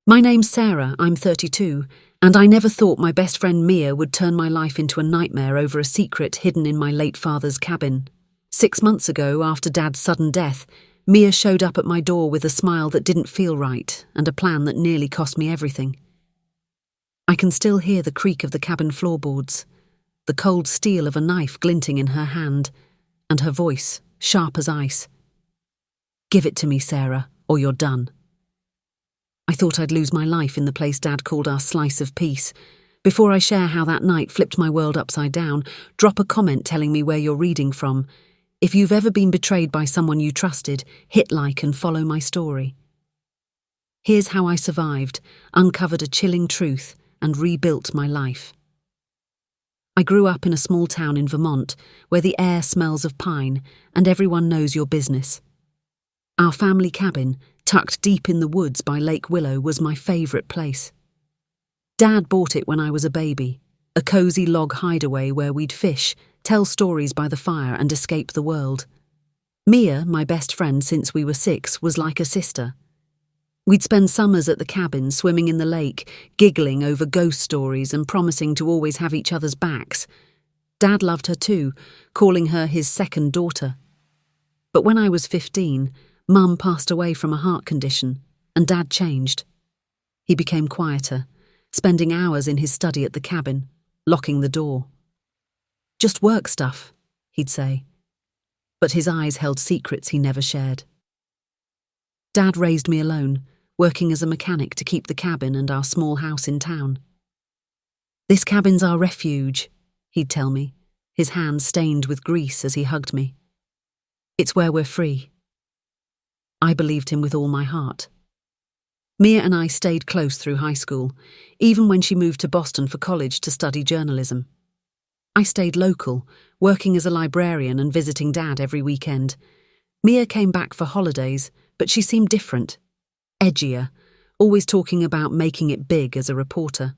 My name's Sarah, I'm 32, and I never thought my best friend Mia would turn my life into a nightmare over a secret hidden in my late father's cabin. 6 months ago, after Dad's sudden death, Mia showed up at my door with a smile that didn't feel right and a plan that nearly cost me everything. I can still hear the creak of the cabin floorboards, the cold steel of a knife glinting in her hand, and her voice, sharp as ice. "Give it to me, Sarah, or you're done." I thought I'd lose my life in the place Dad called our slice of peace. Before I share how that night flipped my world upside down, drop a comment telling me where you're reading from. If you've ever been betrayed by someone you trusted, hit like and follow my story. Here's how I survived, uncovered a chilling truth, and rebuilt my life. I grew up in a small town in Vermont where the air smells of pine and everyone knows your business. Our family cabin, tucked deep in the woods by Lake Willow, was my favourite place. Dad bought it when I was a baby, a cosy log hideaway where we'd fish, tell stories by the fire and escape the world. Mia, my best friend since we were 6, was like a sister. We'd spend summers at the cabin, swimming in the lake, giggling over ghost stories and promising to always have each other's backs. Dad loved her too, calling her his second daughter. But when I was 15, Mum passed away from a heart condition, and Dad changed. He became quieter, spending hours in his study at the cabin, locking the door. "Just work stuff," he'd say. But his eyes held secrets he never shared. Dad raised me alone, working as a mechanic to keep the cabin and our small house in town. "This cabin's our refuge," he'd tell me, his hands stained with grease as he hugged me. "It's where we're free." I believed him with all my heart. Mia and I stayed close through high school, even when she moved to Boston for college to study journalism. I stayed local, working as a librarian and visiting Dad every weekend. Mia came back for holidays, but she seemed different, edgier, always talking about making it big as a reporter.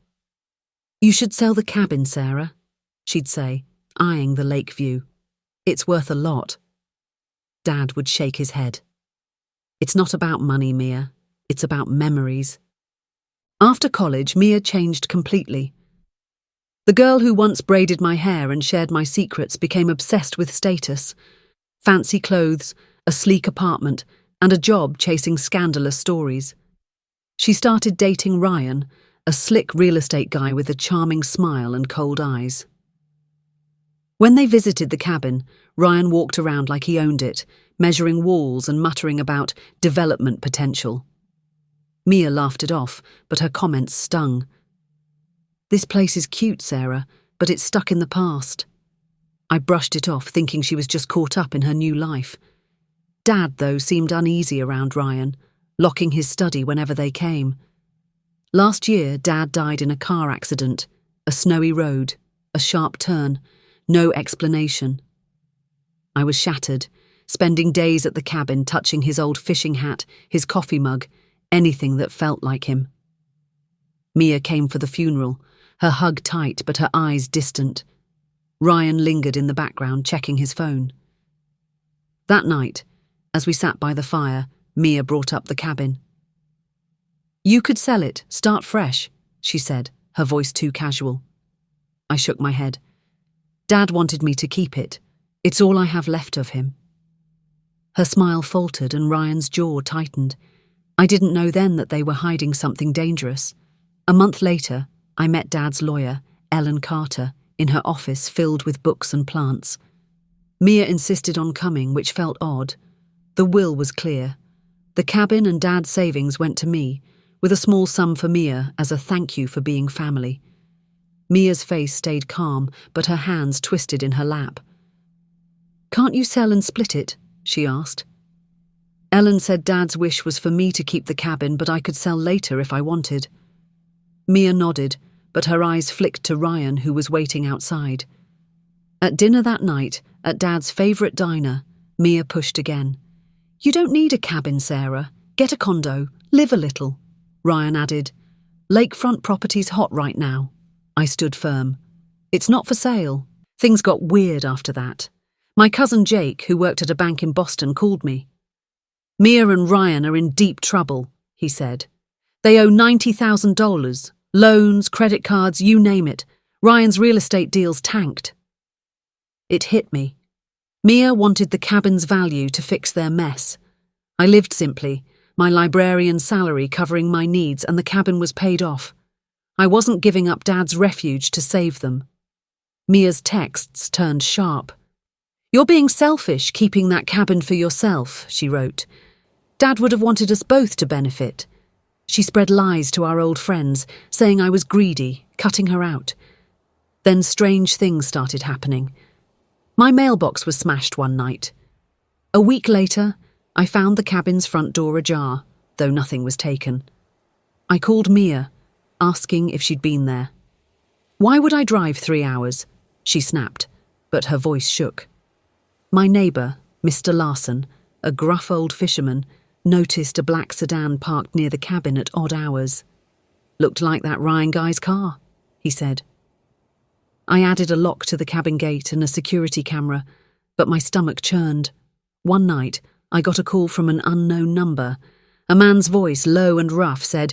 "You should sell the cabin, Sarah," she'd say, eyeing the lake view. "It's worth a lot." Dad would shake his head. "It's not about money, Mia. It's about memories." After college, Mia changed completely. The girl who once braided my hair and shared my secrets became obsessed with status. Fancy clothes, a sleek apartment, and a job chasing scandalous stories. She started dating Ryan, a slick real estate guy with a charming smile and cold eyes. When they visited the cabin, Ryan walked around like he owned it, measuring walls and muttering about development potential. Mia laughed it off, but her comments stung. "This place is cute, Sarah, but it's stuck in the past." I brushed it off, thinking she was just caught up in her new life. Dad, though, seemed uneasy around Ryan, locking his study whenever they came. Last year, Dad died in a car accident, a snowy road, a sharp turn, no explanation. I was shattered, spending days at the cabin touching his old fishing hat, his coffee mug, anything that felt like him. Mia came for the funeral, her hug tight but her eyes distant. Ryan lingered in the background, checking his phone. That night, as we sat by the fire, Mia brought up the cabin. "You could sell it, start fresh," she said, her voice too casual. I shook my head. "Dad wanted me to keep it. It's all I have left of him." Her smile faltered and Ryan's jaw tightened. I didn't know then that they were hiding something dangerous. A month later, I met Dad's lawyer, Ellen Carter, in her office filled with books and plants. Mia insisted on coming, which felt odd. The will was clear. The cabin and Dad's savings went to me, with a small sum for Mia as a thank you for being family. Mia's face stayed calm, but her hands twisted in her lap. "Can't you sell and split it?" she asked. Ellen said Dad's wish was for me to keep the cabin, but I could sell later if I wanted. Mia nodded, but her eyes flicked to Ryan, who was waiting outside. At dinner that night, at Dad's favourite diner, Mia pushed again. "You don't need a cabin, Sarah. Get a condo, live a little." Ryan added, "Lakefront property's hot right now." I stood firm. "It's not for sale." Things got weird after that. My cousin Jake, who worked at a bank in Boston, called me. "Mia and Ryan are in deep trouble," he said. They owe $90,000. Loans, credit cards, you name it. Ryan's real estate deals tanked. It hit me. Mia wanted the cabin's value to fix their mess. I lived simply, my librarian salary covering my needs, and the cabin was paid off. I wasn't giving up Dad's refuge to save them. Mia's texts turned sharp. "You're being selfish, keeping that cabin for yourself," she wrote. "Dad would have wanted us both to benefit." She spread lies to our old friends, saying I was greedy, cutting her out. Then strange things started happening. My mailbox was smashed one night. A week later, I found the cabin's front door ajar, though nothing was taken. I called Mia, asking if she'd been there. "Why would I drive 3 hours?" she snapped, but her voice shook. My neighbour, Mr. Larson, a gruff old fisherman, noticed a black sedan parked near the cabin at odd hours. "Looked like that Ryan guy's car," he said. I added a lock to the cabin gate and a security camera, but my stomach churned. One night, I got a call from an unknown number. A man's voice, low and rough, said,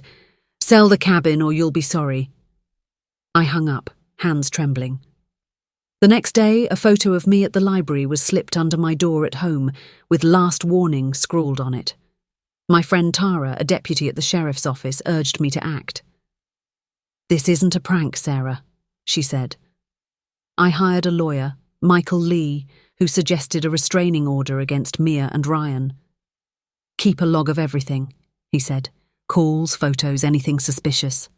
"Sell the cabin or you'll be sorry." I hung up, hands trembling. The next day, a photo of me at the library was slipped under my door at home, with "Last Warning" scrawled on it. My friend Tara, a deputy at the sheriff's office, urged me to act. "This isn't a prank, Sarah," she said. I hired a lawyer, Michael Lee, who suggested a restraining order against Mia and Ryan. "Keep a log of everything," he said. "Calls, photos, anything suspicious."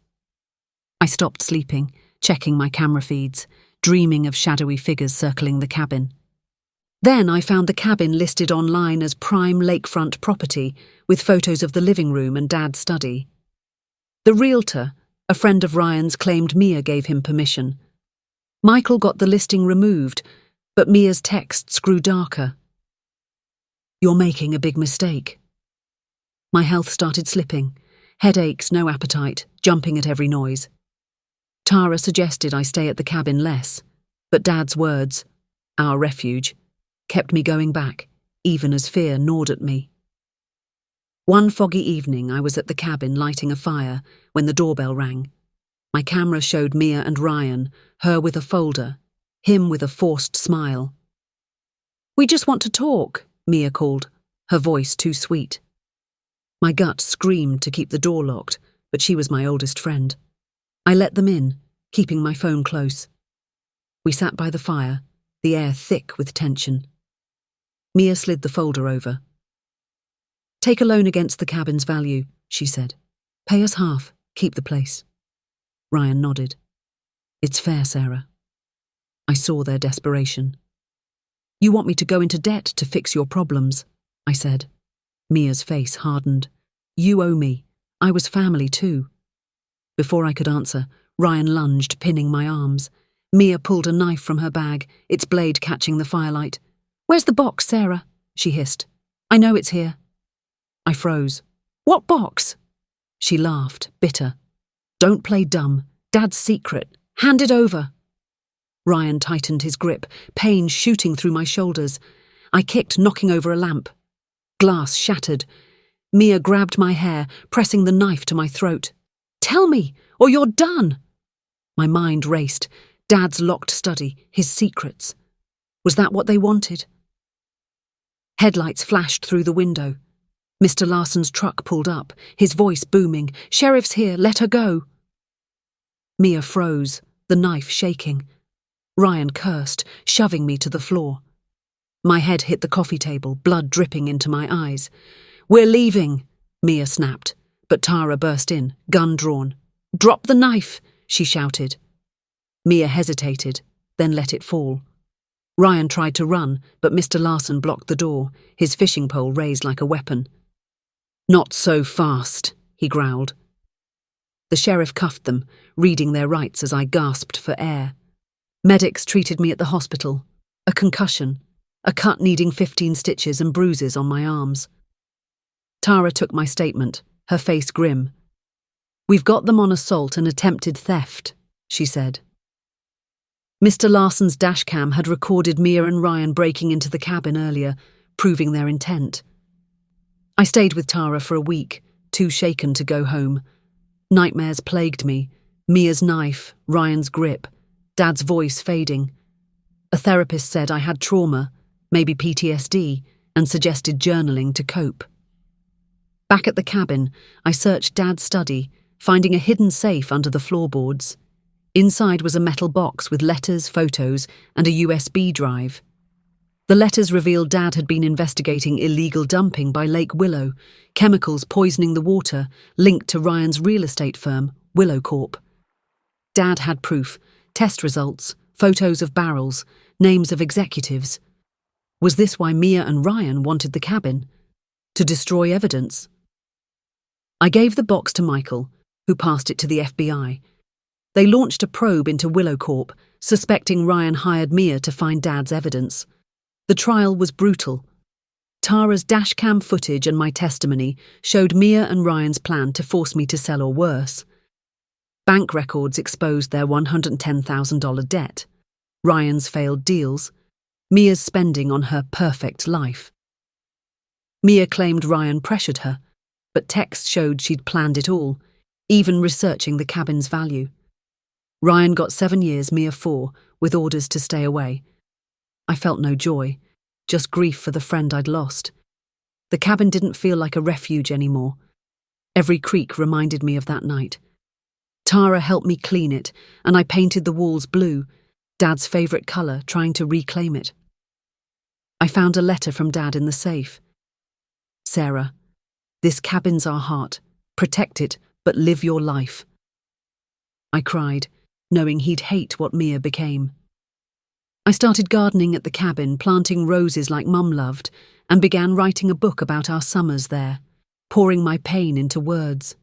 I stopped sleeping, checking my camera feeds, dreaming of shadowy figures circling the cabin. Then I found the cabin listed online as prime lakefront property, with photos of the living room and Dad's study. The realtor, a friend of Ryan's, claimed Mia gave him permission. Michael got the listing removed, but Mia's texts grew darker. "You're making a big mistake." My health started slipping. Headaches, no appetite, jumping at every noise. Tara suggested I stay at the cabin less, but Dad's words, "our refuge," kept me going back, even as fear gnawed at me. One foggy evening, I was at the cabin lighting a fire when the doorbell rang. My camera showed Mia and Ryan, her with a folder, him with a forced smile. "We just want to talk," Mia called, her voice too sweet. My gut screamed to keep the door locked, but she was my oldest friend. I let them in, keeping my phone close. We sat by the fire, the air thick with tension. Mia slid the folder over. "Take a loan against the cabin's value," she said. "Pay us half, keep the place." Ryan nodded. "It's fair, Sarah." I saw their desperation. "You want me to go into debt to fix your problems," I said. Mia's face hardened. "You owe me. I was family too." Before I could answer, Ryan lunged, pinning my arms. Mia pulled a knife from her bag, its blade catching the firelight. "Where's the box, Sarah?" she hissed. "I know it's here." I froze. "What box?" She laughed, bitter. "Don't play dumb. Dad's secret. Hand it over." Ryan tightened his grip, pain shooting through my shoulders. I kicked, knocking over a lamp. Glass shattered. Mia grabbed my hair, pressing the knife to my throat. "Tell me, or you're done." My mind raced. Dad's locked study, his secrets. Was that what they wanted? Headlights flashed through the window. Mr. Larson's truck pulled up, his voice booming. "Sheriff's here, let her go." Mia froze, the knife shaking. Ryan cursed, shoving me to the floor. My head hit the coffee table, blood dripping into my eyes. "We're leaving," Mia snapped, but Tara burst in, gun drawn. "Drop the knife," she shouted. Mia hesitated, then let it fall. Ryan tried to run, but Mr. Larson blocked the door, his fishing pole raised like a weapon. "Not so fast," he growled. The sheriff cuffed them, reading their rights as I gasped for air. Medics treated me at the hospital. A concussion, a cut needing 15 stitches and bruises on my arms. Tara took my statement, her face grim. "We've got them on assault and attempted theft," she said. Mr. Larson's dashcam had recorded Mia and Ryan breaking into the cabin earlier, proving their intent. I stayed with Tara for a week, too shaken to go home. Nightmares plagued me. Mia's knife, Ryan's grip, Dad's voice fading. A therapist said I had trauma, maybe PTSD, and suggested journaling to cope. Back at the cabin, I searched Dad's study, finding a hidden safe under the floorboards. Inside was a metal box with letters, photos, and a USB drive. The letters revealed Dad had been investigating illegal dumping by Lake Willow, chemicals poisoning the water linked to Ryan's real estate firm, Willow Corp. Dad had proof, test results, photos of barrels, names of executives. Was this why Mia and Ryan wanted the cabin? To destroy evidence? I gave the box to Michael, who passed it to the FBI. They launched a probe into Willow Corp, suspecting Ryan hired Mia to find Dad's evidence. The trial was brutal. Tara's dashcam footage and my testimony showed Mia and Ryan's plan to force me to sell or worse. Bank records exposed their $110,000 debt, Ryan's failed deals, Mia's spending on her perfect life. Mia claimed Ryan pressured her, but texts showed she'd planned it all, even researching the cabin's value. Ryan got 7 years, Mia 4, with orders to stay away. I felt no joy, just grief for the friend I'd lost. The cabin didn't feel like a refuge anymore. Every creak reminded me of that night. Tara helped me clean it, and I painted the walls blue, Dad's favourite colour, trying to reclaim it. I found a letter from Dad in the safe. Sarah, this cabin's our heart. Protect it, but live your life. I cried, knowing he'd hate what Mia became. I started gardening at the cabin, planting roses like Mum loved, and began writing a book about our summers there, pouring my pain into words.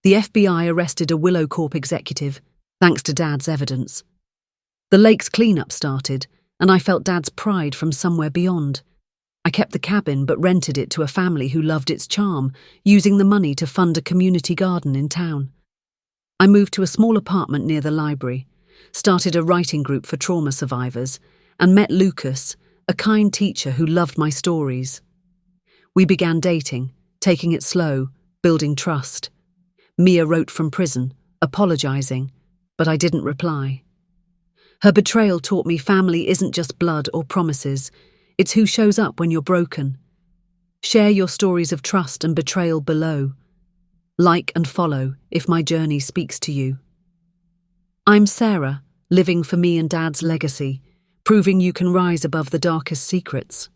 The FBI arrested a Willow Corp executive, thanks to Dad's evidence. The lake's cleanup started, and I felt Dad's pride from somewhere beyond. I kept the cabin but rented it to a family who loved its charm, using the money to fund a community garden in town. I moved to a small apartment near the library, started a writing group for trauma survivors, and met Lucas, a kind teacher who loved my stories. We began dating, taking it slow, building trust. Mia wrote from prison, apologizing, but I didn't reply. Her betrayal taught me family isn't just blood or promises, it's who shows up when you're broken. Share your stories of trust and betrayal below. Like and follow if my journey speaks to you. I'm Sarah, living for me and Dad's legacy, proving you can rise above the darkest secrets.